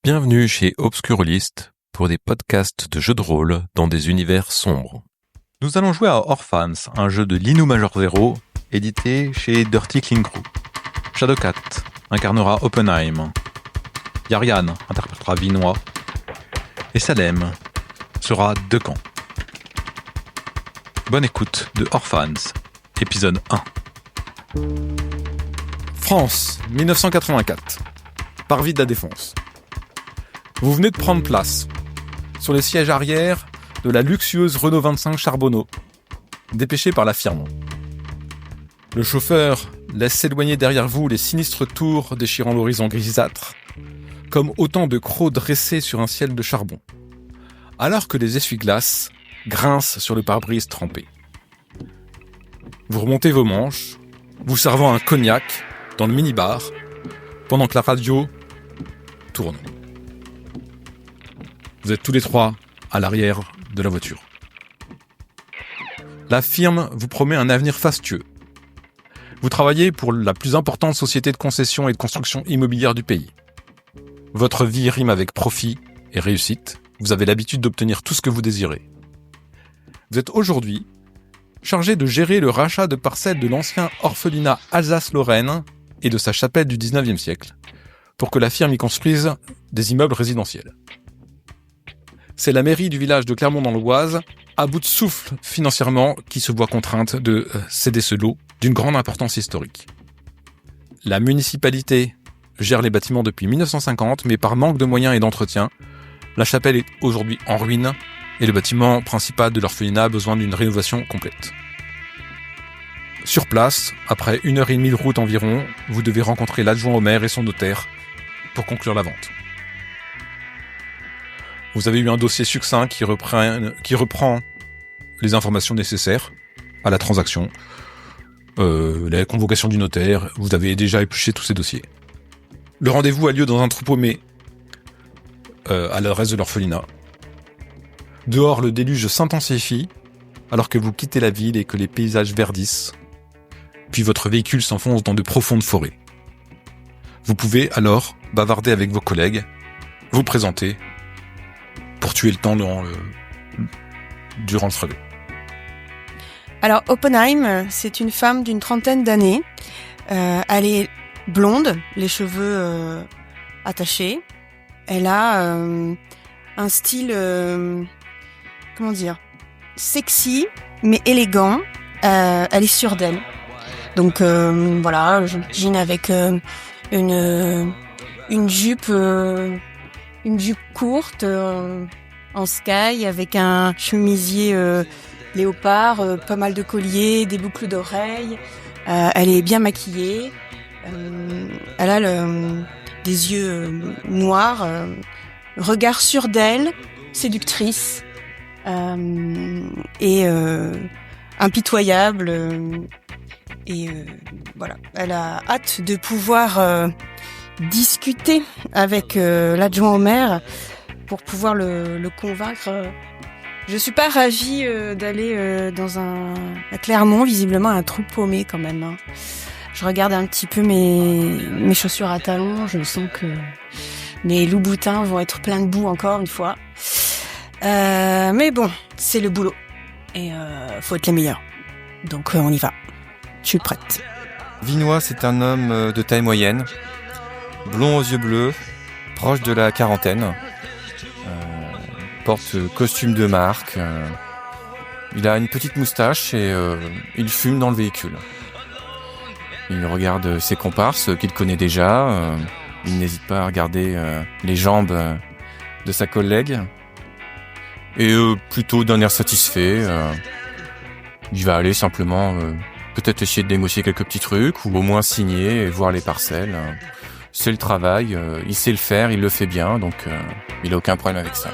Bienvenue chez Obscurlist pour des podcasts de jeux de rôle dans des univers sombres. Nous allons jouer à Orphans, un jeu de Linu Major Zero, édité chez Dirty Clean Crew. Shadowcat incarnera Oppenheim. Yarian interprétera Vinois. Et Salem sera Decamp. Bonne écoute de Orphans, épisode 1. France, 1984. Parvis de la Défense. Vous venez de prendre place sur le siège arrière de la luxueuse Renault 25 Charbonneau, dépêchée par la firme. Le chauffeur laisse s'éloigner derrière vous les sinistres tours déchirant l'horizon grisâtre, comme autant de crocs dressés sur un ciel de charbon, alors que les essuie-glaces grincent sur le pare-brise trempé. Vous remontez vos manches, vous servant un cognac dans le minibar, pendant que la radio tourne. Vous êtes tous les trois à l'arrière de la voiture. La firme vous promet un avenir fastueux. Vous travaillez pour la plus importante société de concession et de construction immobilière du pays. Votre vie rime avec profit et réussite. Vous avez l'habitude d'obtenir tout ce que vous désirez. Vous êtes aujourd'hui chargé de gérer le rachat de parcelles de l'ancien orphelinat Alsace-Lorraine et de sa chapelle du 19e siècle, pour que la firme y construise des immeubles résidentiels. C'est la mairie du village de Clermont-dans-l'Oise, à bout de souffle financièrement, qui se voit contrainte de céder ce lot d'une grande importance historique. La municipalité gère les bâtiments depuis 1950, mais par manque de moyens et d'entretien, la chapelle est aujourd'hui en ruine et le bâtiment principal de l'orphelinat a besoin d'une rénovation complète. Sur place, après 1h30 de route environ, vous devez rencontrer l'adjoint au maire et son notaire pour conclure la vente. Vous avez eu un dossier succinct qui reprend les informations nécessaires à la transaction, la convocation du notaire, vous avez déjà épluché tous ces dossiers. Le rendez-vous a lieu dans un trou paumé à l'adresse de l'orphelinat. Dehors, le déluge s'intensifie alors que vous quittez la ville et que les paysages verdissent. Puis votre véhicule s'enfonce dans de profondes forêts. Vous pouvez alors bavarder avec vos collègues, vous présenter, pour tuer le temps durant le trajet. Alors, Oppenheim, c'est une femme d'une trentaine d'années. Elle est blonde, les cheveux attachés. Elle a un style, sexy, mais élégant. Elle est sûre d'elle. Donc, voilà, j'imagine avec une jupe courte en sky avec un chemisier léopard, pas mal de colliers, des boucles d'oreilles. Elle est bien maquillée. Elle a des yeux noirs, regard sûr d'elle, séductrice et impitoyable. Voilà, elle a hâte de pouvoir discuter avec l'adjoint au maire pour pouvoir le convaincre. Je suis pas ravie d'aller à Clermont, visiblement un trou paumé quand même. Hein. Je regarde un petit peu mes chaussures à talons, je sens que mes loups-boutins vont être pleins de boue encore une fois. Mais bon, c'est le boulot et faut être les meilleurs. Donc on y va. Je suis prête. Vinois, c'est un homme de taille moyenne, blond aux yeux bleus, proche de la quarantaine, porte costume de marque, il a une petite moustache et il fume dans le véhicule. Il regarde ses comparses qu'il connaît déjà, il n'hésite pas à regarder les jambes de sa collègue et plutôt d'un air satisfait, il va aller simplement peut-être essayer de négocier quelques petits trucs ou au moins signer et voir les parcelles. C'est le travail, il sait le faire, il le fait bien, donc il a aucun problème avec ça.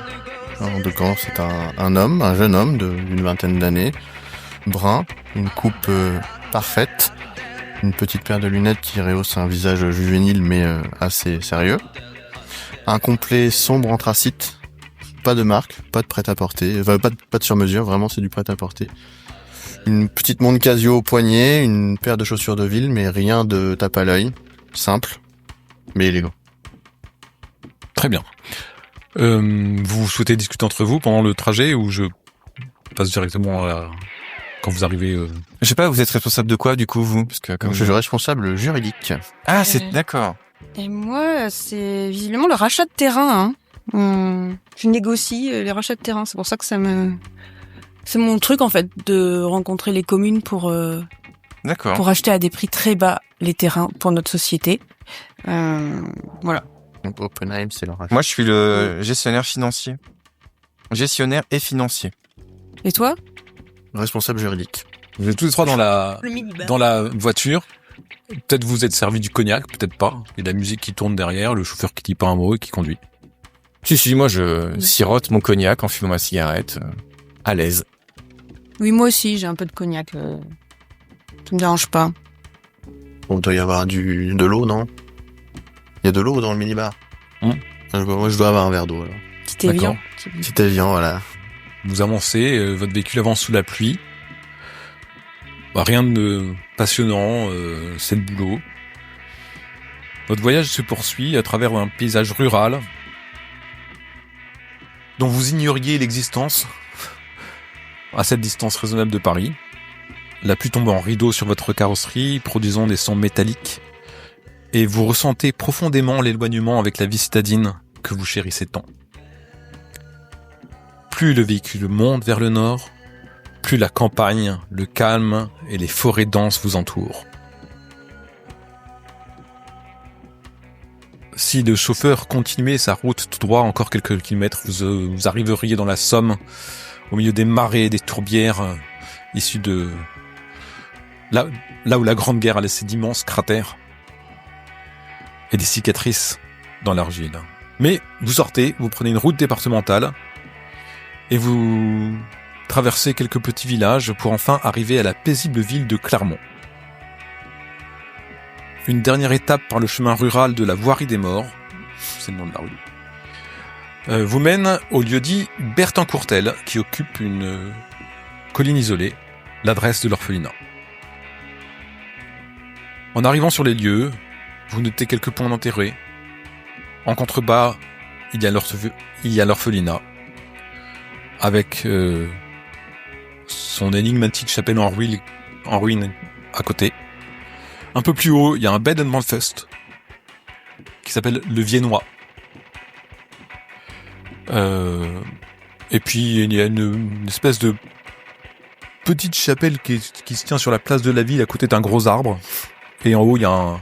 Decamp, c'est un jeune homme d'une vingtaine d'années, brun, une coupe parfaite, une petite paire de lunettes qui rehausse un visage juvénile mais assez sérieux, un complet sombre anthracite, pas de marque, pas de prêt-à-porter, pas de sur-mesure, vraiment c'est du prêt-à-porter. Une petite montre Casio au poignet, une paire de chaussures de ville, mais rien de tape à l'œil. Simple, mais élégant. Très bien. Vous souhaitez discuter entre vous pendant le trajet ou je passe directement quand vous arrivez Je sais pas, vous êtes responsable de quoi du coup vous? Parce que comme Je suis responsable juridique. Ah, c'est d'accord. Et moi, c'est visiblement le rachat de terrain. Je négocie les rachats de terrain. C'est pour ça que c'est mon truc en fait de rencontrer les communes pour D'accord. acheter à des prix très bas les terrains pour notre société. Voilà. Donc Oppenheim, c'est le rachat. Moi, je suis le gestionnaire financier. Gestionnaire et financier. Et toi? Responsable juridique. Vous êtes tous les trois dans la Le voiture. Peut-être vous êtes servi du cognac, peut-être pas. Il y a de la musique qui tourne derrière, le chauffeur qui dit pas un mot et qui conduit. Si, moi je sirote mon cognac en fumant ma cigarette, à l'aise. Oui, moi aussi, j'ai un peu de cognac. Ça me dérange pas. Bon, il doit y avoir de l'eau, non? Il y a de l'eau dans le minibar. Moi, je dois avoir un verre d'eau, alors. Petit Évian. Petit Évian, voilà. Vous avancez, votre véhicule avance sous la pluie. Rien de passionnant, c'est le boulot. Votre voyage se poursuit à travers un paysage rural dont vous ignoriez l'existence à cette distance raisonnable de Paris. La pluie tombe en rideau sur votre carrosserie, produisant des sons métalliques, et vous ressentez profondément l'éloignement avec la vie citadine que vous chérissez tant. Plus le véhicule monte vers le nord, plus la campagne, le calme et les forêts denses vous entourent. Si le chauffeur continuait sa route tout droit encore quelques kilomètres, vous arriveriez dans la Somme, au milieu des marais et des tourbières issues de... Là où la Grande Guerre a laissé d'immenses cratères et des cicatrices dans l'argile. Mais vous sortez, vous prenez une route départementale et vous traversez quelques petits villages pour enfin arriver à la paisible ville de Clermont. Une dernière étape par le chemin rural de la Voirie des Morts, c'est le nom de la rue, vous mène au lieu-dit Berthencourtel, qui occupe une colline isolée, l'adresse de l'orphelinat. En arrivant sur les lieux, vous notez quelques points d'intérêt. En contrebas, il y a l'orphelinat, avec son énigmatique chapelle en ruine à côté. Un peu plus haut, il y a un bed and breakfast qui s'appelle le Viennois. Et puis il y a une espèce de petite chapelle qui se tient sur la place de la ville à côté d'un gros arbre. Et en haut, il y a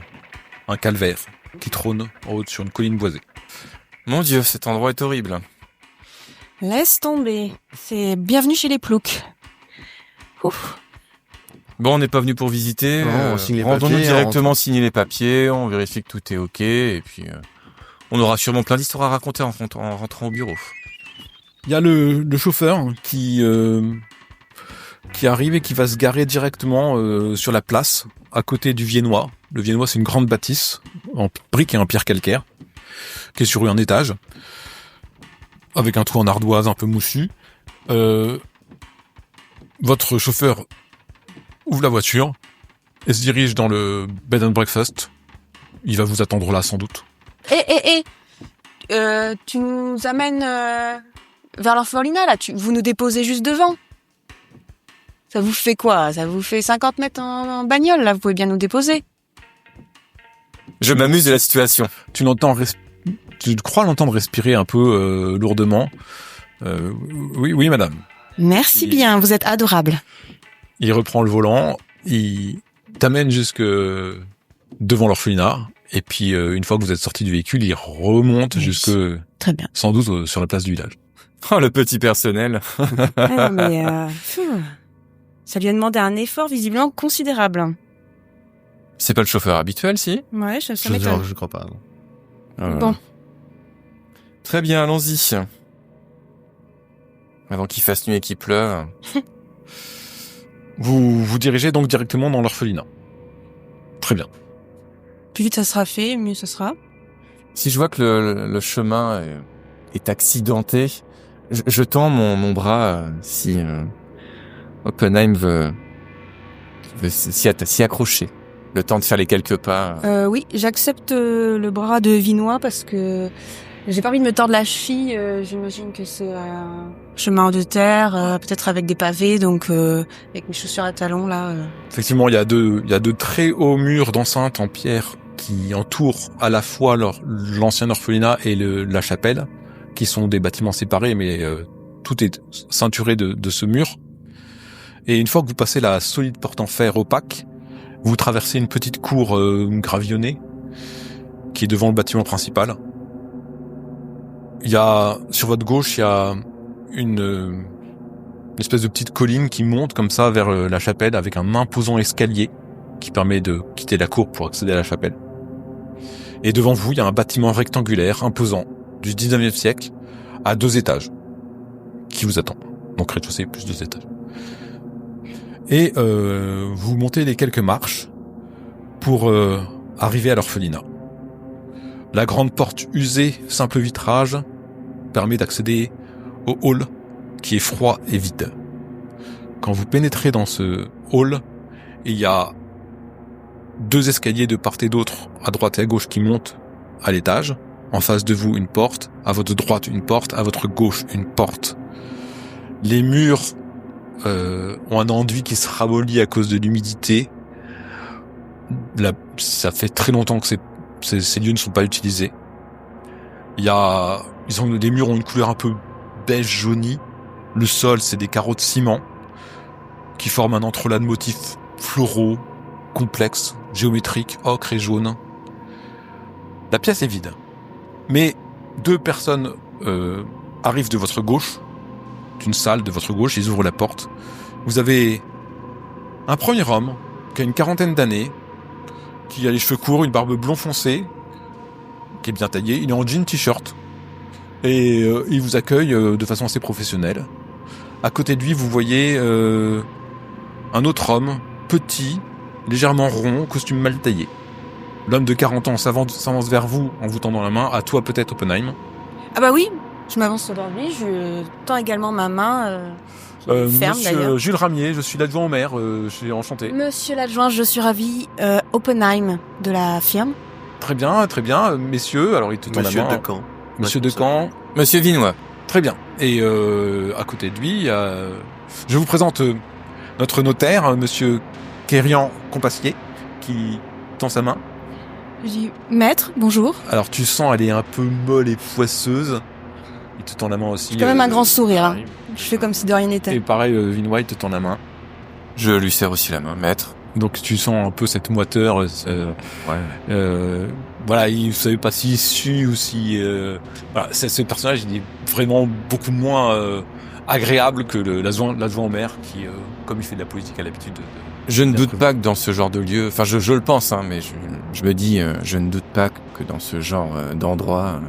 un calvaire qui trône en haut sur une colline boisée. Mon Dieu, cet endroit est horrible. Laisse tomber. C'est bienvenue chez les ploucs. Ouf. Bon, on n'est pas venu pour visiter. Non, on signe les rendons-nous papiers, directement signer les papiers, on vérifie que tout est ok, et puis on aura sûrement plein d'histoires à raconter en rentrant au bureau. Il y a le chauffeur qui arrive et qui va se garer directement sur la place, à côté du Viennois. Le Viennois, c'est une grande bâtisse, en briques et en pierre calcaire, qui est sur un étage, avec un toit en ardoise un peu moussu. Votre chauffeur ouvre la voiture et se dirige dans le bed and breakfast. Il va vous attendre là, sans doute. Tu nous amènes vers l'orphelinat, là. Vous nous déposez juste devant. Ça vous fait quoi? Ça vous fait 50 mètres en bagnole, là. Vous pouvez bien nous déposer. Je m'amuse de la situation. Tu crois l'entendre respirer un peu lourdement. Oui, madame. Merci bien, vous êtes adorable. Il reprend le volant, il t'amène jusque devant l'orphelinat, et puis une fois que vous êtes sorti du véhicule, il remonte jusque, très bien, sans doute sur la place du village. Oh, le petit personnel. Ah, mais ça lui a demandé un effort visiblement considérable. C'est pas le chauffeur habituel, si? Ouais, ça m'étonne. Je crois pas. Bon. Très bien, allons-y. Avant qu'il fasse nuit et qu'il pleuve. Vous vous dirigez donc directement dans l'orphelinat. Très bien. Plus vite ça sera fait, mieux ça sera. Si je vois que le chemin est accidenté, je tends mon bras si Oppenheim veut s'y accrocher. Le temps de faire les quelques pas. Oui, j'accepte le bras de Viennois parce que J'ai pas envie de me tordre la cheville. J'imagine que c'est un chemin de terre, peut-être avec des pavés, donc avec mes chaussures à talons là. Effectivement, il y a deux très hauts murs d'enceinte en pierre qui entourent à la fois l'ancien orphelinat et la chapelle, qui sont des bâtiments séparés, mais tout est ceinturé de ce mur. Et une fois que vous passez la solide porte en fer opaque, vous traversez une petite cour gravillonnée qui est devant le bâtiment principal. Sur votre gauche, il y a une espèce de petite colline qui monte comme ça vers la chapelle avec un imposant escalier qui permet de quitter la cour pour accéder à la chapelle. Et devant vous, il y a un bâtiment rectangulaire imposant du 19e siècle à 2 étages qui vous attend. Donc rez-de-chaussée plus 2 étages. Et vous montez les quelques marches pour arriver à l'orphelinat. La grande porte usée, simple vitrage, permet d'accéder au hall qui est froid et vide. Quand vous pénétrez dans ce hall, il y a 2 escaliers de part et d'autre, à droite et à gauche, qui montent à l'étage. En face de vous, une porte. À votre droite, une porte. À votre gauche, une porte. Les murs ont un enduit qui se ramollit à cause de l'humidité. Ça fait très longtemps que ces lieux ne sont pas utilisés. Les murs ont une couleur un peu beige jauni. Le sol, c'est des carreaux de ciment qui forment un entrelac de motifs floraux, complexes, géométriques, ocre et jaune. La pièce est vide. Mais 2 personnes arrivent de votre gauche, d'une salle de votre gauche, ils ouvrent la porte. Vous avez un premier homme qui a une 40aine d'années, qui a les cheveux courts, une barbe blond foncé, qui est bien taillé, il est en jean t-shirt, et il vous accueille de façon assez professionnelle. À côté de lui, vous voyez un autre homme, petit, légèrement rond, costume mal taillé. L'homme de 40 ans s'avance vers vous en vous tendant la main, à toi peut-être Oppenheim. Ah bah oui, je m'avance vers lui, je tends également ma main, ferme Monsieur d'ailleurs. Jules Ramier, je suis l'adjoint au maire, je suis enchanté. Monsieur l'adjoint, je suis ravi, Oppenheim de la firme. Très bien, messieurs, alors il te tend la main. Monsieur Decamp. Monsieur Vinois. Très bien. Et à côté de lui, je vous présente notre notaire, monsieur Kérian Compassier, qui tend sa main. Je dis, maître, bonjour. Alors tu sens, elle est un peu molle et poisseuse. Il te tend la main aussi. J'ai quand même un grand sourire. Hein. Je fais comme si de rien n'était. Et pareil, Vinois, il te tend la main. Je lui serre aussi la main, maître. Donc tu sens un peu cette moiteur. Voilà, il ne savait pas s'il sue ou si... voilà, ce personnage, il est vraiment beaucoup moins agréable que l'adjoint au maire qui, comme il fait de la politique à l'habitude... Je ne doute pas que dans ce genre de lieu... Enfin, je le pense, hein, mais je me dis, je ne doute pas que dans ce genre d'endroit,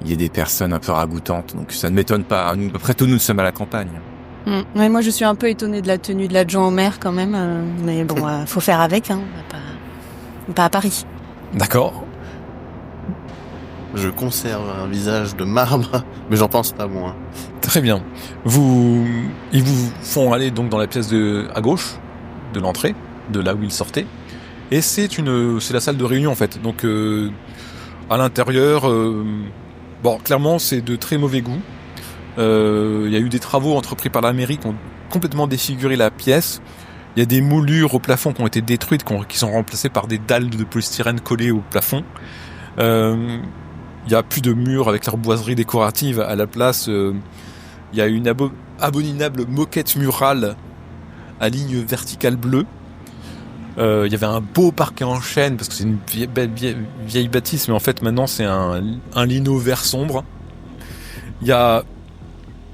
il y ait des personnes un peu ragoûtantes. Donc ça ne m'étonne pas. Après tout, nous sommes à la campagne. Ouais, moi, je suis un peu étonnée de la tenue de l'adjoint au maire quand même. Mais bon, faut faire avec. Hein, on va pas à Paris. D'accord. Je conserve un visage de marbre, mais j'en pense pas moins. Très bien. Ils vous font aller donc dans la pièce à gauche de l'entrée, de là où ils sortaient. Et c'est la salle de réunion en fait. Donc à l'intérieur, clairement c'est de très mauvais goût. Il y a eu des travaux entrepris par la mairie qui ont complètement défiguré la pièce. Il y a des moulures au plafond qui ont été détruites, qui sont remplacées par des dalles de polystyrène collées au plafond. Il y a plus de murs avec leur boiserie décorative. À la place, il y a une abominable moquette murale à ligne verticale bleue. Il y avait un beau parquet en chêne, parce que c'est une vieille bâtisse, mais en fait maintenant c'est un lino vert sombre. Il y a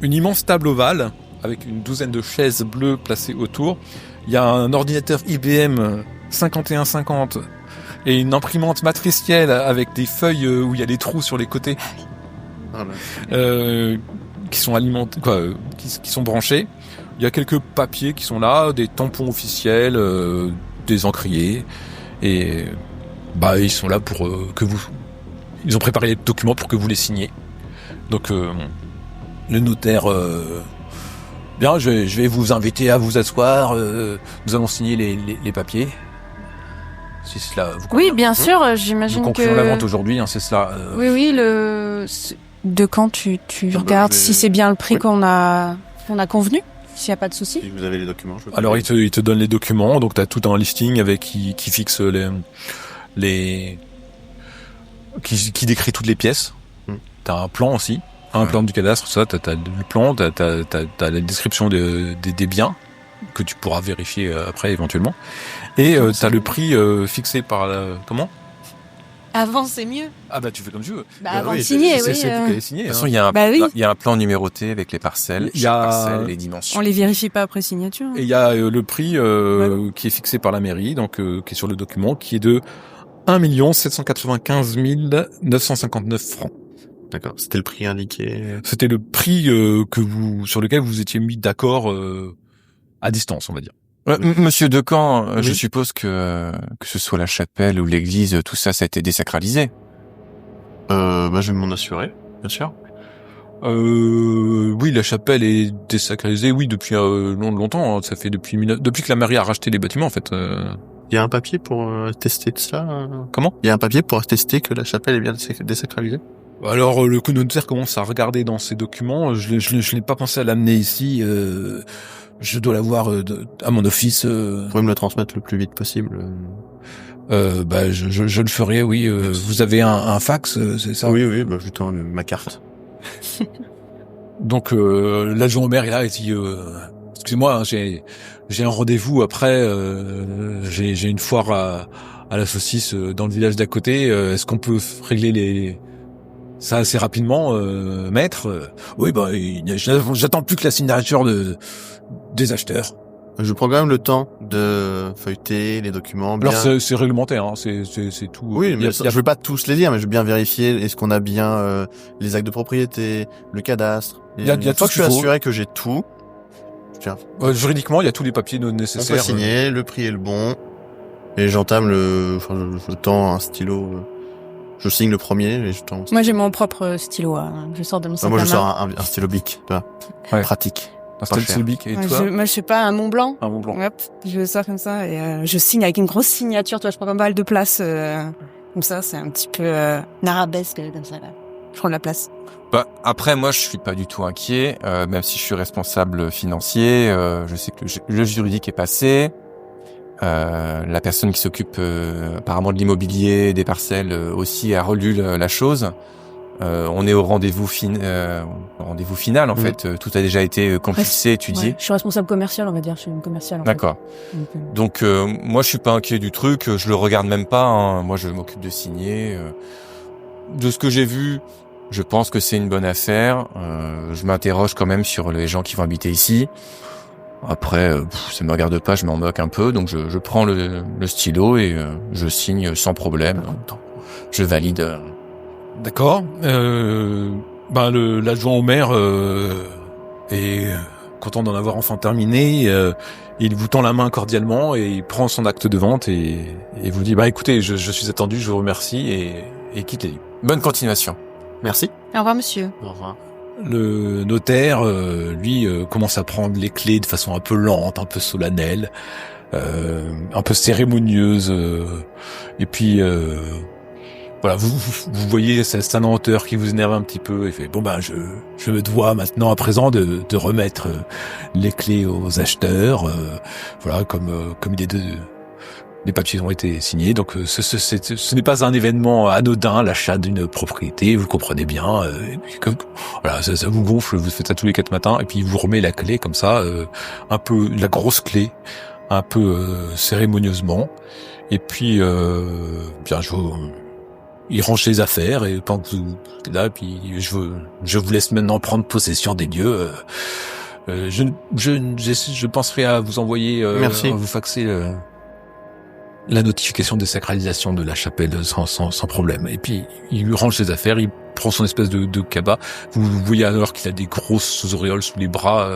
une immense table ovale avec une douzaine de chaises bleues placées autour. Il y a un ordinateur IBM 5150 et une imprimante matricielle avec des feuilles où il y a des trous sur les côtés qui sont alimentés, qui sont branchés. Il y a quelques papiers qui sont là, des tampons officiels, des encriers, et ils sont là pour ils ont préparé les documents pour que vous les signiez. Donc le notaire, bien, je vais vous inviter à vous asseoir. Nous allons signer les papiers. Si cela vous convient. Oui, bien sûr, j'imagine nous concluons la vente aujourd'hui, c'est cela. Oui, le de quand tu regardes si c'est bien le prix qu'on a convenu, s'il n'y a pas de souci. Si vous avez les documents, Alors il te donne les documents, donc t'as tout un listing avec qui fixe qui décrit toutes les pièces. T'as un plan aussi, un plan du cadastre, ça, t'as le plan, t'as la description des biens que tu pourras vérifier après éventuellement, et t'as le prix fixé par comment. Avant, c'est mieux. Ah bah tu fais comme tu veux. Avant de signer, oui. C'est vous qui allez signer. De toute façon, il y a un plan numéroté avec les parcelles, Il y a- parcelles, les dimensions. On les vérifie pas après signature. Et il y a le prix qui est fixé par la mairie, donc qui est sur le document, qui est de 1 795 959 francs. D'accord. C'était le prix indiqué. C'était le prix sur lequel vous étiez mis d'accord à distance, on va dire. Monsieur Decamp, Oui. je suppose que ce soit la chapelle ou l'église, tout ça, ça a été désacralisé. Je vais m'en assurer, bien sûr. Oui, la chapelle est désacralisée, oui, depuis longtemps. Hein. Ça fait depuis que la mairie a racheté les bâtiments, en fait. Il y a un papier pour attester de ça. Comment ? Il y a un papier pour attester que la chapelle est bien désacralisée. Alors, le notaire commence à regarder dans ses documents. Je n'ai pas pensé à l'amener ici. Je dois l'avoir à mon office. Vous pouvez me le transmettre le plus vite possible. Je le ferai, oui. Vous avez un fax, c'est ça ? Oui, je t'en ma carte. Donc l'adjoint au maire est là et dit excusez-moi, hein, j'ai un rendez-vous après, j'ai une foire à la saucisse dans le village d'à côté. Est-ce qu'on peut régler ça assez rapidement, maître ? Oui, j'attends plus que la signature des acheteurs. Je prends quand même le temps de feuilleter les documents. Bien... Alors c'est réglementaire, hein, c'est tout. Oui, mais je veux pas tous les lire, mais je veux bien vérifier est-ce qu'on a bien les actes de propriété, le cadastre. Il y a une tout fois ce que je qu'il suis faut. assuré que j'ai tout. Tiens, Juridiquement, il y a tous les papiers on nécessaires. peut signer, le prix est le bon, et j'entame je tends un stylo. Je signe le premier et je tends. Moi, j'ai mon propre stylo. Je sors de mon sac Moi, à je main. sors un stylo bic, tu vois. Ouais. Pratique. Un Pas cher. stylo bic. Et toi Moi, je sais pas, un Mont Blanc. Un Mont Blanc. Hop, je sors comme ça et je signe avec une grosse signature. Tu vois, je prends pas mal de place. Comme ça, c'est un petit peu arabesque comme ça. Là. Je prends de la place. Bah, après, moi, je suis pas du tout inquiet, même si je suis responsable financier. Je sais que le juridique est passé. La personne qui s'occupe apparemment de l'immobilier, des parcelles aussi a relu la chose. On est au rendez-vous final en fait. Tout a déjà été compulsé, étudié. Ouais, je suis responsable commercial, on va dire. Je suis une commerciale. En D'accord. fait. Donc moi je suis pas inquiet du truc, je le regarde même pas. Hein. Moi je m'occupe de signer. De ce que j'ai vu, je pense que c'est une bonne affaire. Je m'interroge quand même sur les gens qui vont habiter ici. Après, ça me regarde pas, je m'en moque un peu, donc je prends le stylo et je signe sans problème. Je valide. D'accord. L'adjoint au maire est content d'en avoir enfin terminé. Il vous tend la main cordialement et il prend son acte de vente et vous dit écoutez, je suis attendu, je vous remercie et quitte les lieux. Bonne continuation. Merci. Au revoir, monsieur. Au revoir. Le notaire, lui, commence à prendre les clés de façon un peu lente, un peu solennelle, un peu cérémonieuse. Et puis, voilà, vous voyez cette lenteur qui vous énerve un petit peu. Il fait je me dois maintenant à présent de remettre les clés aux acheteurs. Voilà, comme les papiers ont été signés, donc ce n'est pas un événement anodin, l'achat d'une propriété, vous comprenez bien. Voilà, ça vous gonfle, vous faites ça tous les 4 matins, et puis il vous remet la clé comme ça, un peu la grosse clé, un peu cérémonieusement, et puis il range ses affaires et pendant que vous êtes là, puis je vous laisse maintenant prendre possession des lieux. Je penserai à vous envoyer, Merci. à vous faxer la notification de sacralisation de la chapelle sans problème. Et puis, il lui range ses affaires, il prend son espèce de cabas. Vous voyez alors qu'il a des grosses auréoles sous les bras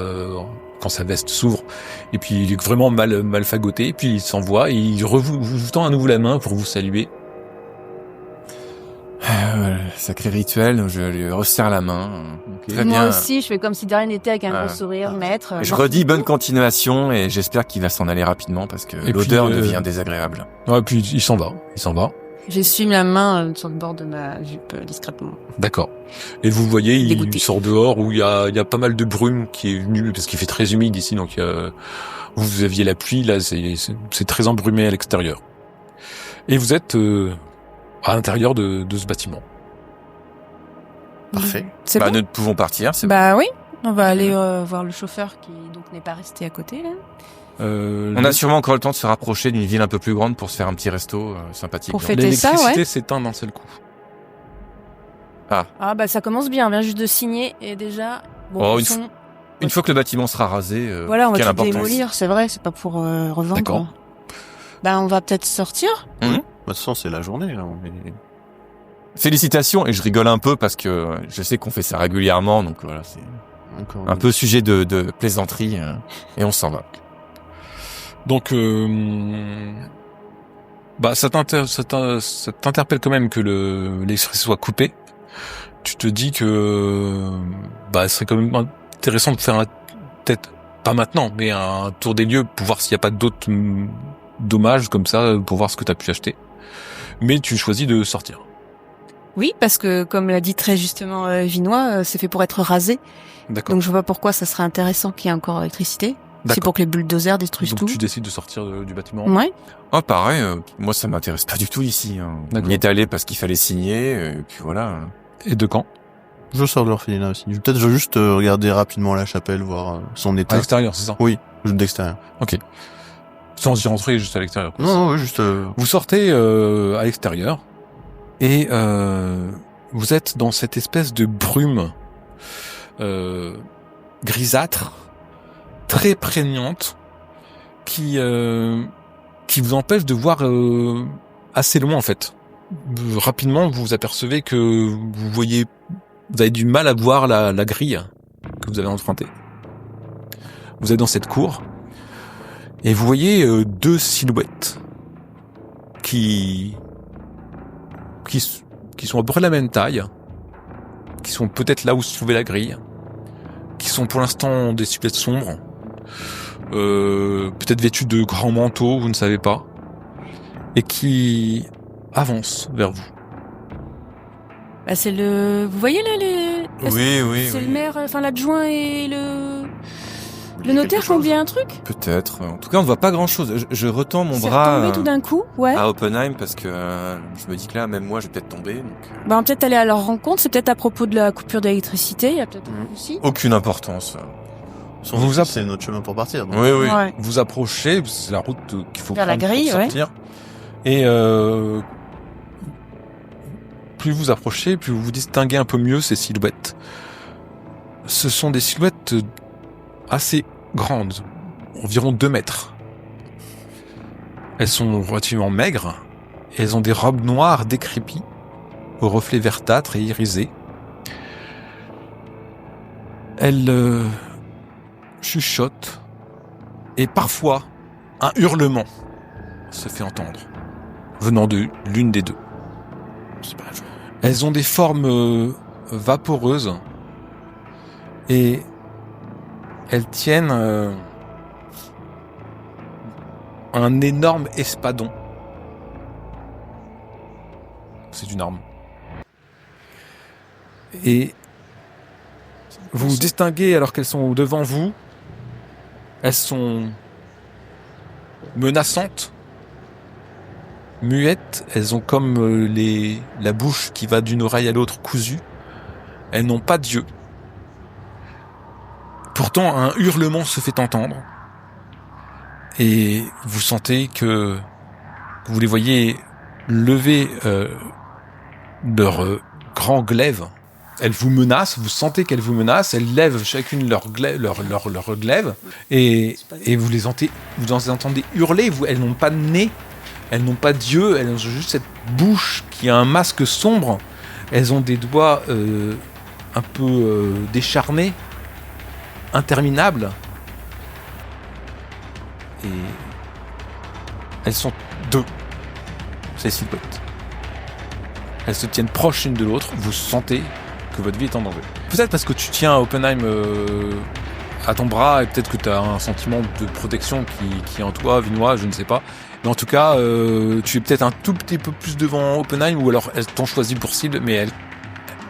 quand sa veste s'ouvre. Et puis, il est vraiment mal fagoté. Et puis, il s'envoie et il vous tend à nouveau la main pour vous saluer. Sacré rituel, je lui resserre la main. Très Moi bien. aussi, je fais comme si de rien n'était avec un gros sourire, maître. Je redis bonne continuation et j'espère qu'il va s'en aller rapidement parce que Et l'odeur puis, devient désagréable. Ouais, puis il s'en va. J'essuie la main sur le bord de ma jupe discrètement. D'accord. Et vous voyez, Dégoûté. il sort dehors où il y a pas mal de brume qui est venue, parce qu'il fait très humide ici, donc vous aviez la pluie, là c'est très embrumé à l'extérieur. Et vous êtes à l'intérieur de ce bâtiment. Parfait. C'est Bah, bon. nous pouvons partir, c'est Bah oui, on va aller voir le chauffeur qui donc n'est pas resté à côté là. bon. On a sûrement encore le temps de se rapprocher d'une ville un peu plus grande pour se faire un petit resto sympathique. Pour genre. fêter ça, L'électricité ouais. s'éteint d'un seul coup. Ah bah ça commence bien, on vient juste de signer et déjà... Oh, ils sont- Une fois que le bâtiment sera rasé, Voilà, on va quelle tout importance. démolir, c'est vrai, c'est pas pour revendre. D'accord. Quoi. Bah on va peut-être sortir. De toute façon, c'est la journée, là. Félicitations, et je rigole un peu parce que je sais qu'on fait ça régulièrement, donc voilà, c'est Encore un peu sujet de plaisanterie, et on s'en va. Donc, ça t'interpelle quand même que l'électricité soit coupée. Tu te dis que ce serait quand même intéressant de faire peut-être pas maintenant, mais un tour des lieux pour voir s'il n'y a pas d'autres dommages comme ça, pour voir ce que tu as pu acheter. Mais tu choisis de sortir. Oui, parce que comme l'a dit très justement Vinois, c'est fait pour être rasé. D'accord. Donc je vois pas pourquoi ça serait intéressant qu'il y ait encore l'électricité. C'est D'accord. pour que les bulldozers détruisent Donc tout. tu décides de sortir du bâtiment. Ouais. Oh, pareil, moi ça m'intéresse pas du tout ici. D'accord. On y est allé parce qu'il fallait signer, et puis voilà. Et de quand? Je sors de l'orphelinat aussi. Peut-être je vais juste regarder rapidement la chapelle, voir son À état. l'extérieur, c'est ça? Oui, juste d'extérieur. Sans y rentrer, juste à l'extérieur. quoi. Non, ouais, juste... Vous sortez à l'extérieur et vous êtes dans cette espèce de brume grisâtre, très prégnante, qui vous empêche de voir assez loin en fait. Rapidement, vous vous apercevez que vous avez du mal à voir la grille que vous avez empruntée. Vous êtes dans cette cour et vous voyez deux silhouettes qui sont à peu près de la même taille, qui sont peut-être là où se trouvait la grille, qui sont pour l'instant des silhouettes sombres, peut-être vêtues de grands manteaux, vous ne savez pas, et qui avancent vers vous. Bah c'est le... Vous voyez là les... Oui. C'est le maire, enfin l'adjoint et le notaire qui ont oublié un truc. Peut-être. En tout cas, on ne voit pas grand-chose. Je retends mon C'est bras retombé tout d'un coup, ouais. à Oppenheim parce que je me dis que là, même moi, je vais peut-être tomber. Donc, Bah on va peut-être aller à leur rencontre, c'est peut-être à propos de la coupure d'électricité, il y a peut-être un souci. aucune importance. C'est notre chemin pour partir. Donc. Oui. Ouais. Vous approchez, c'est la route qu'il faut Vers la prendre grille, pour sortir. Et plus vous approchez, plus vous distinguez un peu mieux ces silhouettes. Ce sont des silhouettes assez grandes, environ 2 mètres. Elles sont relativement maigres, et elles ont des robes noires décrépies, aux reflets verdâtres et irisés. Elles chuchotent, et parfois, un hurlement se fait entendre, venant de l'une des deux. Elles ont des formes vaporeuses, et elles tiennent un énorme espadon. C'est une arme. Et vous distinguez, alors qu'elles sont devant vous, elles sont menaçantes, muettes, elles ont comme la bouche qui va d'une oreille à l'autre cousue. Elles n'ont pas d'yeux. Pourtant, un hurlement se fait entendre. Et vous sentez que vous les voyez lever leurs grands glaives. Elles vous menacent, vous sentez qu'elles vous menacent, elles lèvent chacune leur glaive et vous en entendez hurler. Elles n'ont pas de nez, elles n'ont pas d'yeux, elles ont juste cette bouche qui a un masque sombre. Elles ont des doigts un peu décharnés, interminables. Et elles sont 2, ces silhouettes. Elles se tiennent proches l'une de l'autre. Vous sentez que votre vie est en danger. Peut-être parce que tu tiens Oppenheim à ton bras et peut-être que tu as un sentiment de protection qui est en toi, Vinois, je ne sais pas. Mais en tout cas, tu es peut-être un tout petit peu plus devant Oppenheim ou alors elles t'ont choisi pour cible, mais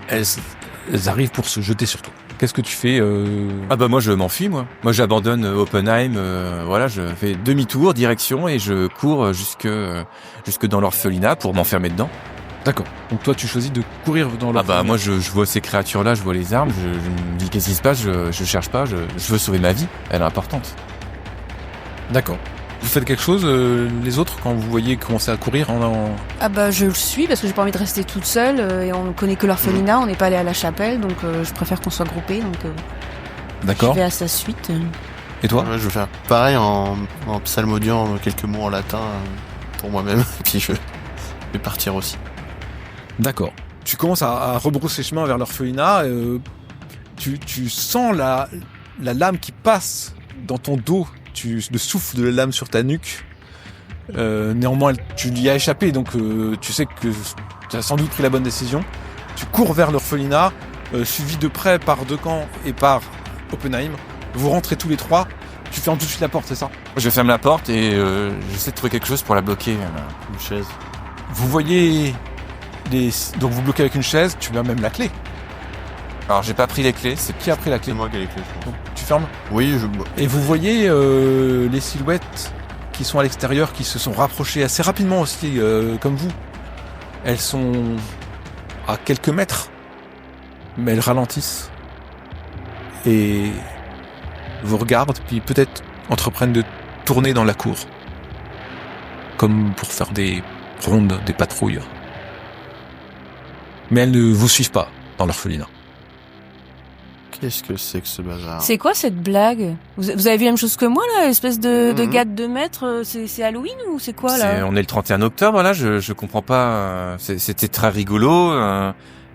elles arrivent pour se jeter sur toi. Qu'est-ce que tu fais Ah bah moi je m'enfuis moi. Moi j'abandonne Oppenheim, voilà, je fais demi-tour, direction et je cours jusque dans l'orphelinat pour m'enfermer dedans. D'accord. Donc toi tu choisis de courir dans Ah l'orphelinat. bah moi je vois ces créatures-là, je vois les armes, je me dis qu'est-ce qui se passe, je cherche pas, je veux sauver ma vie, elle est importante. D'accord. Vous faites quelque chose les autres quand vous voyez commencer à courir Ah bah je le suis parce que j'ai pas envie de rester toute seule et on connaît que l'orphelinat, on n'est pas allé à la chapelle donc je préfère qu'on soit groupés donc D'accord. je vais à sa suite. Et toi? Ouais, je vais faire pareil en psalmodiant quelques mots en latin pour moi-même, puis je vais partir aussi. D'accord. Tu commences à rebrousser chemin vers l'orphelinat. Tu sens la lame qui passe dans ton dos. Le souffle de la lame sur ta nuque. Néanmoins, tu y as échappé, donc tu sais que tu as sans doute pris la bonne décision. Tu cours vers l'orphelinat, suivi de près par Decamps et par Oppenheim. Vous rentrez tous les trois. Tu fermes tout de suite la porte, c'est ça? Je ferme la porte et j'essaie de trouver quelque chose pour la bloquer. Une chaise. Vous voyez donc vous bloquez avec une chaise. Tu as même la clé. Alors j'ai pas pris les clés, c'est Qui a pris la clé? C'est moi qui ai les clés, je pense. Donc, tu fermes. Oui, Et vous voyez les silhouettes qui sont à l'extérieur, qui se sont rapprochées assez rapidement aussi, comme vous. Elles sont à quelques mètres, mais elles ralentissent. Et vous regardent, puis peut-être entreprennent de tourner dans la cour. Comme pour faire des rondes, des patrouilles. Mais elles ne vous suivent pas dans l'orphelinat. Qu'est-ce que c'est que ce bazar? C'est quoi cette blague? Vous avez vu la même chose que moi là, espèce de gars de 2 mètres, c'est Halloween ou c'est quoi là? On est le 31 octobre là, je comprends pas. C'était très rigolo.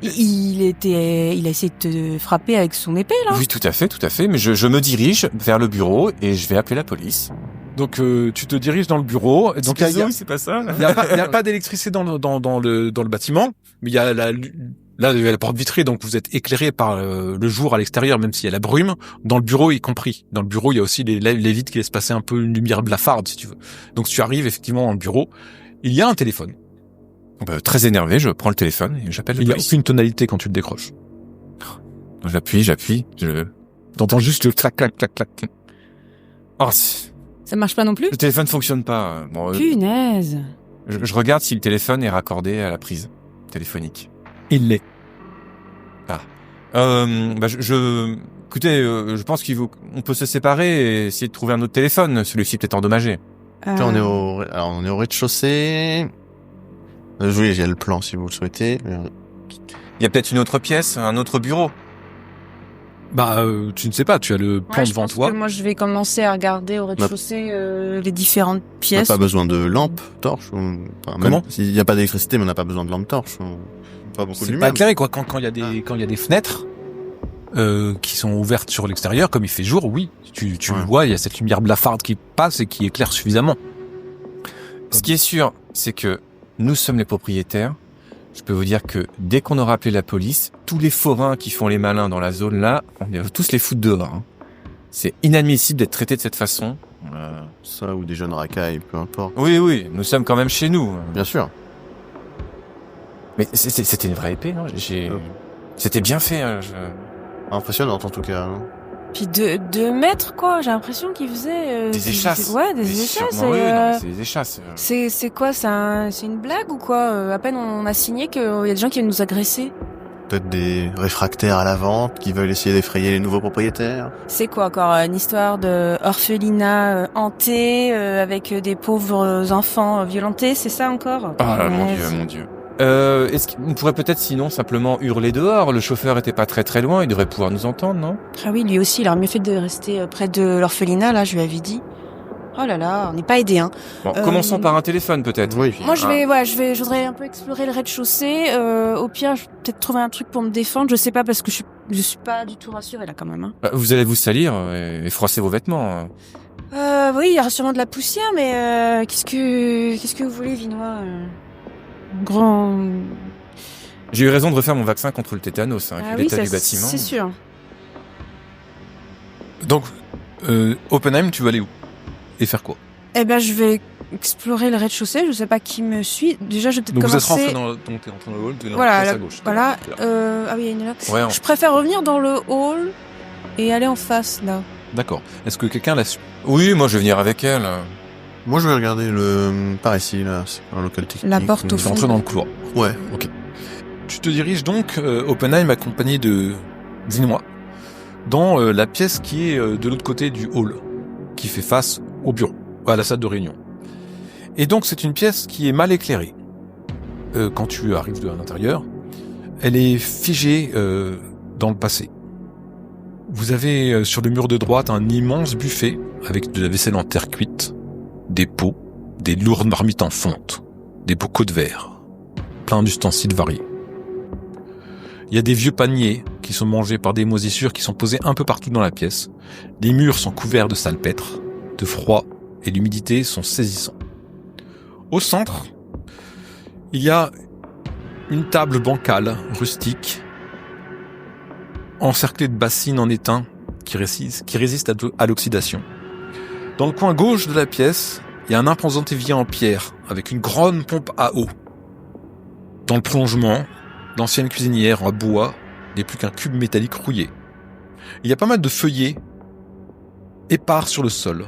Il a essayé de te frapper avec son épée là. Oui, tout à fait. Mais je me dirige vers le bureau et je vais appeler la police. Donc tu te diriges dans le bureau. Et donc c'est pas ça. il y a pas d'électricité dans le bâtiment, mais il y a là il y a la porte vitrée, donc vous êtes éclairé par le jour à l'extérieur, même s'il y a la brume. Dans le bureau y compris. Dans le bureau il y a aussi les vitres qui laissent passer un peu une lumière blafarde si tu veux. Donc tu arrives effectivement dans le bureau, il y a un téléphone. Très énervé, je prends le téléphone et j'appelle la Il y a police. aucune tonalité quand tu le décroches. Donc, j'appuie. T'entends juste le clac clac clac clac. Oh, Ça marche pas non plus? le téléphone fonctionne pas. Bon, Punaise. je regarde si le téléphone est raccordé à la prise téléphonique. Il l'est. Écoutez, je pense on peut se séparer et essayer de trouver un autre téléphone. Celui-ci est peut-être endommagé. Là, on est au rez-de-chaussée. Oui, j'ai le plan si vous le souhaitez. Il y a peut-être une autre pièce, un autre bureau. Tu ne sais pas, tu as le plan devant toi. Moi je vais commencer à regarder au rez-de-chaussée les différentes On n'a pièces. pas besoin de lampe, torche. Comment? S'il n'y a pas d'électricité, mais on n'a pas besoin de lampe torche. Pas beaucoup de C'est pas lumière. éclairé quoi. Quand il y a des fenêtres qui sont ouvertes sur l'extérieur, comme il fait jour, oui, tu le vois, il y a cette lumière blafarde qui passe et qui éclaire suffisamment. Ce qui est sûr, c'est que nous sommes les propriétaires. Je peux vous dire que dès qu'on aura appelé la police, tous les forains qui font les malins dans la zone là, on va tous les foutre dehors. Hein. C'est inadmissible d'être traité de cette façon. Ça, ou des jeunes racailles, peu importe. Oui, nous sommes quand même chez nous. Bien sûr. Mais c'était une vraie épée, hein. C'était bien fait. Hein. Impressionnante en tout cas. Hein. Puis 2 mètres quoi, j'ai l'impression qu'il faisait... Des échasses. Ouais, des Mais échasses. sûrement, oui, non, c'est des échasses. C'est quoi, c'est une blague ou quoi? À peine on a signé qu'il y a des gens qui viennent nous agresser. Peut-être des réfractaires à la vente qui veulent essayer d'effrayer les nouveaux propriétaires. C'est quoi encore, une histoire de orphelinat hanté avec des pauvres enfants violentés, c'est ça encore? Ah mon Dieu. Est-ce qu'on pourrait peut-être sinon simplement hurler dehors? Le chauffeur était pas très loin, il devrait pouvoir nous entendre, non? Ah oui, lui aussi, il aurait mieux fait de rester près de l'orphelinat, là, je lui avais dit. Oh là là, on n'est pas aidé, hein. Bon, commençons par un téléphone peut-être. Oui. Moi, je voudrais un peu explorer le rez-de-chaussée. Au pire, je vais peut-être trouver un truc pour me défendre. Je sais pas parce que je suis pas du tout rassurée là quand même. Hein. Vous allez vous salir et froisser vos vêtements. Oui, il y aura sûrement de la poussière, mais qu'est-ce que vous voulez, Vinois Grand. J'ai eu raison de refaire mon vaccin contre le tétanos, vu l'état du bâtiment. C'est sûr. Donc, Oppenheim, tu vas aller où? Et faire quoi? Eh ben, je vais explorer le rez-de-chaussée. Je sais pas qui me suit. Déjà, je vais peut-être Donc vous êtes commencer... rentré dans... Donc t'es rentré dans le hall, t'es Voilà, à gauche. voilà. D'accord. Ah oui, il y a une là. Ouais, Je préfère revenir dans le hall et aller en face, là. d'accord. Est-ce que quelqu'un la suit? Oui, moi je vais venir avec elle. Moi, je vais regarder par ici, là. C'est un local technique. La porte au Tu fond. es rentré dans le couloir. Ouais. Tu te diriges donc, Oppenheim accompagné de Vinois, dans la pièce qui est de l'autre côté du hall, qui fait face au bureau, à la salle de réunion. Et donc c'est une pièce qui est mal éclairée. Quand tu arrives de l'intérieur, elle est figée dans le passé. Vous avez sur le mur de droite un immense buffet avec de la vaisselle en terre cuite, des pots, des lourdes marmites en fonte, des bocaux de verre, plein d'ustensiles variés. Il y a des vieux paniers qui sont mangés par des moisissures qui sont posés un peu partout dans la pièce. Les murs sont couverts de salpêtre, de froid et l'humidité sont saisissants. Au centre, il y a une table bancale, rustique, encerclée de bassines en étain qui résistent à l'oxydation. Dans le coin gauche de la pièce, il y a un imposant évier en pierre avec une grande pompe à eau. Dans le prolongement, l'ancienne cuisinière en bois n'est plus qu'un cube métallique rouillé. Il y a pas mal de feuillets épars sur le sol.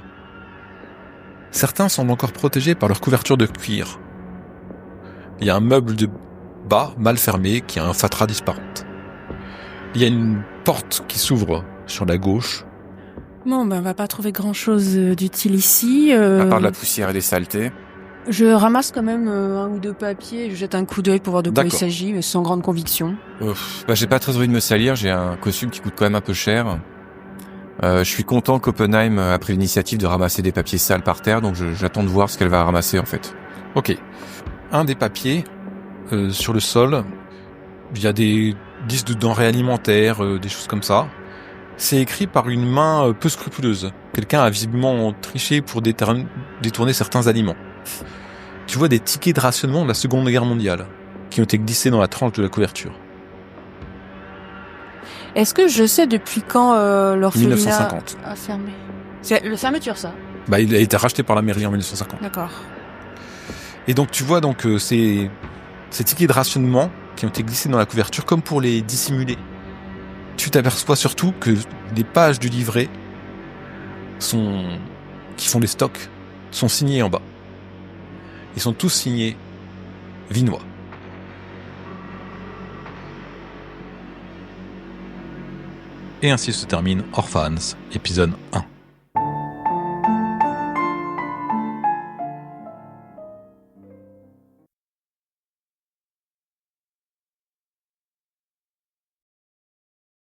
Certains semblent encore protégés par leur couverture de cuir. Il y a un meuble de bas mal fermé qui a un fatras disparate. Il y a une porte qui s'ouvre sur la gauche. Bon, ben, on va pas trouver grand-chose d'utile ici. À part de la poussière et des saletés. Je ramasse quand même un ou deux papiers, je jette un coup d'œil pour voir de quoi il D'accord. s'agit, mais sans grande conviction. J'ai pas très envie de me salir, j'ai un costume qui coûte quand même un peu cher. Je suis content qu'Oppenheim a pris l'initiative de ramasser des papiers sales par terre, donc j'attends de voir ce qu'elle va ramasser en fait. Ok. Un des papiers, sur le sol, il y a des disques de denrées alimentaires, des choses comme ça. C'est écrit par une main peu scrupuleuse. Quelqu'un a visiblement triché pour détourner certains aliments. Tu vois des tickets de rationnement de la Seconde Guerre mondiale qui ont été glissés dans la tranche de la couverture. Est-ce que je sais depuis quand l'orphelinat 1950. a fermé? C'est la fermeture, ça? Bah, il a été racheté par la mairie en 1950. D'accord. Et donc tu vois donc ces tickets de rationnement qui ont été glissés dans la couverture comme pour les dissimuler. Tu t'aperçois surtout que les pages du livret qui font les stocks sont signées en bas. Ils sont tous signés Vinois. Et ainsi se termine Orphans, épisode 1.